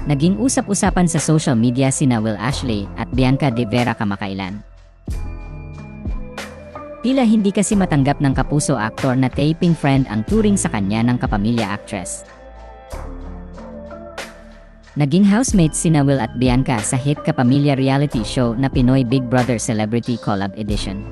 Naging usap-usapan sa social media sina Will Ashley at Bianca De Vera kamakailan. Tila hindi kasi matanggap ng kapuso aktor na taping friend ang turing sa kanya ng kapamilya actress. Naging housemates sina Will at Bianca sa hit kapamilya reality show na Pinoy Big Brother Celebrity Collab Edition.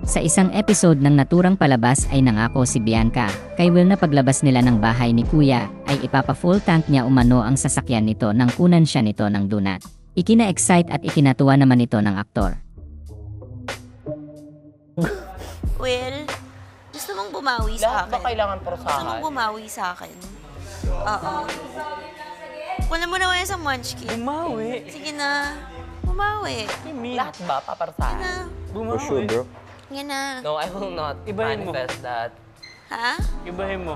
Sa isang episode ng naturang palabas ay nangako si Bianca kay Will na paglabas nila ng bahay ni Kuya ay ipapa-full tank niya umano ang sasakyan nito nang kunan siya nito ng donut. Ikina-excite at ikinatuwa naman ito ng aktor. Will, gusto mong bumawi sa Lahat ba akin? kailangan Gusto prosahan? mong bumawi sa akin? Oo. Kunin mo naman yung sa munchkin. Bumawi. Sige na. Bumawi. Lahat ba Sige paparsahan? na. For sure, bro. Yan na. No, I will not Ibahin mo. manifest that. Ha? Ibahin mo.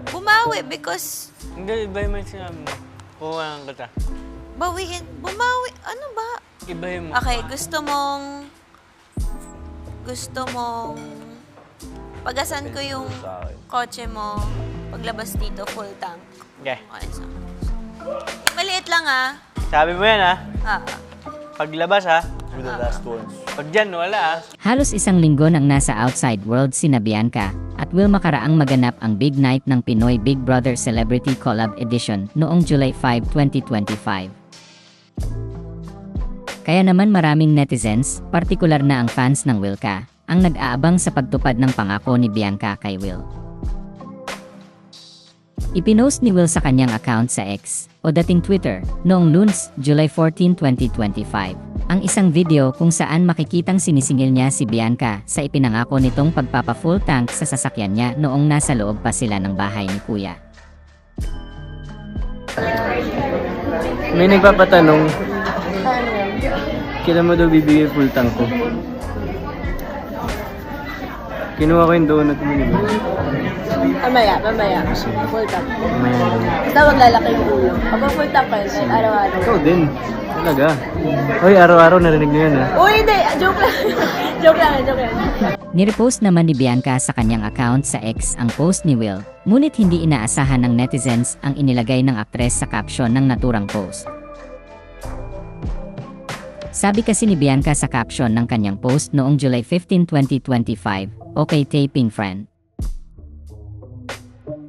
Bumawi because Hindi, ibahin mo yung sinabi mo. Kukuhaan kita. bawiin. Bumawi. Ano ba? Ibahin mo. Okay, gusto mong pagasan ko yung kotse mo paglabas dito full tank. Okay. Okay, so. Maliit lang ah. Sabi mo yan ha. Ah. Paglabas ha. With the last ones. Pag dyan, wala ha. Halos isang linggo nang nasa outside world sina Bianca at Will makaraang maganap ang big night ng Pinoy Big Brother Celebrity Collab Edition noong July 5, 2025. Kaya naman maraming netizens, partikular na ang fans ng Wilka, ang nag-aabang sa pagtupad ng pangako ni Bianca kay Will. Ipinost ni Will sa kanyang account sa X, o dating Twitter, noong Lunes, July 14, 2025, ang isang video kung saan makikitang sinisingil niya si Bianca sa ipinangako nitong pagpapa-full tank sa sasakyan niya noong nasa loob pa sila ng bahay ni Kuya. May nagpapatanong, kailan mo daw bibigay full tank ko? Kinuha ko yung donut mo nila. Mamaya. Full tank. May Basta wag lalaki yung ulo. Kapag full tank ka yun, araw-araw. ikaw din. Talaga. Hoy, araw-araw narinig niyo yan ha. Uy, hindi! Joke lang. joke lang. Nirepost naman ni Bianca sa kanyang account sa X ang post ni Will, ngunit hindi inaasahan ng netizens ang inilagay ng aktres sa caption ng naturang post. Sabi kasi ni Bianca sa caption ng kanyang post noong July 15, 2025, "Okay taping friend."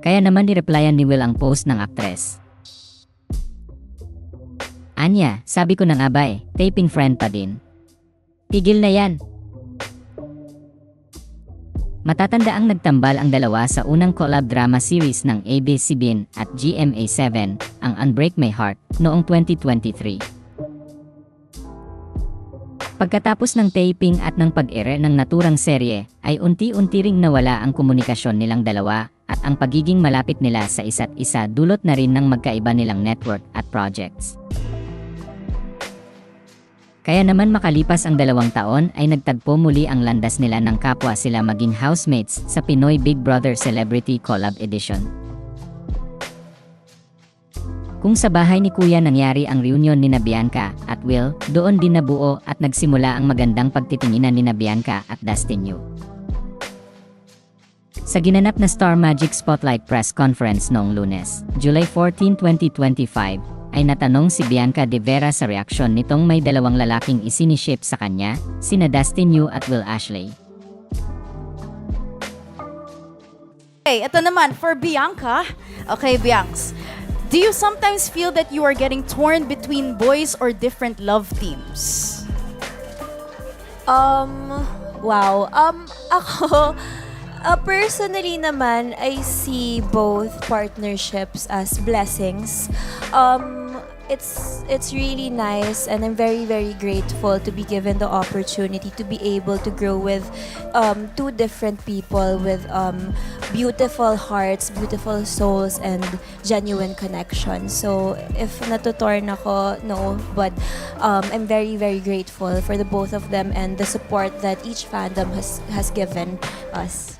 Kaya naman nireplyan ni Will ang post ng aktres. "Anya, sabi ko na nga ba taping friend pa din. Tigil na yan." Matatanda ang nagtambal ang dalawa sa unang collab drama series ng ABS-CBN at GMA7, ang Unbreak My Heart, noong 2023. Pagkatapos ng taping at ng pag-ere ng naturang serye, ay unti-unti ring nawala ang komunikasyon nilang dalawa at ang pagiging malapit nila sa isa't isa dulot na rin ng magkaiba nilang network at projects. Kaya naman makalipas ang 2 taon ay nagtagpo muli ang landas nila ng kapwa sila maging housemates sa Pinoy Big Brother Celebrity Collab Edition. Kung sa bahay ni Kuya nangyari ang reunion ni Bianca at Will, doon din nabuo at nagsimula ang magandang pagtitinginan ni Bianca at Dustin Yu. Sa ginanap na Star Magic Spotlight Press Conference noong Lunes, July 14, 2025, ay natanong si Bianca De Vera sa reaksyon nitong may 2 lalaking isiniship sa kanya, sina Dustin Yu at Will Ashley. Okay, ito naman for Bianca. Okay, Biancs. Do you sometimes feel that you are getting torn between boys or different love teams? Wow. Ako, personally naman, I see both partnerships as blessings. It's really nice, and I'm very, very grateful to be given the opportunity to be able to grow with 2 different people with beautiful hearts, beautiful souls, and genuine connection. So if natutorn ako, no, but I'm very, very grateful for the both of them and the support that each fandom has given us.